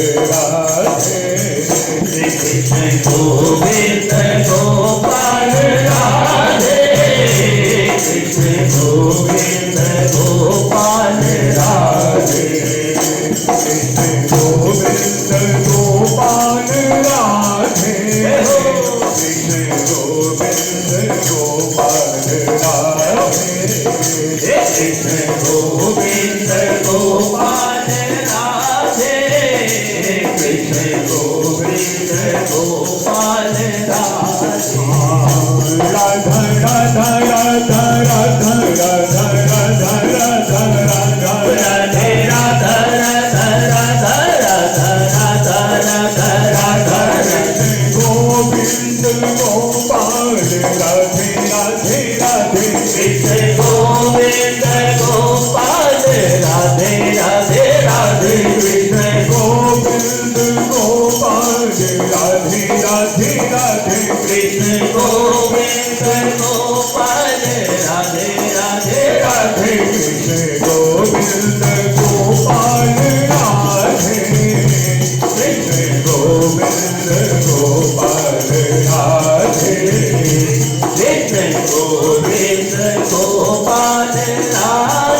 Radhe. Krishna Govind Gopal Radhe, Krishna Govind Gopal Radhe. Krishna Govind Gopal Radhe, Krishna Govind Gopal Radhe. Krishna Govind Gopal Radhe, Krishna Govind Gopal Radhe. Radha Radha Radha Radha Radha Radha Radha Radha Radhe Radha Radha Radha Radha Radha Radha Radha. Krishna Govind Gopal Radhe Radhe Radhe. Krishna Govind Gopal Radhe Radhe Radhe. Krishna Govind Gopal Radhe Radhe Radhe. Krishna Govind Gopal Radhe Radhe Radhe. Krishna Govind Gopal Radhe, Krishna Govind Gopal Radhe. Krishna Govind Gopal Radhe,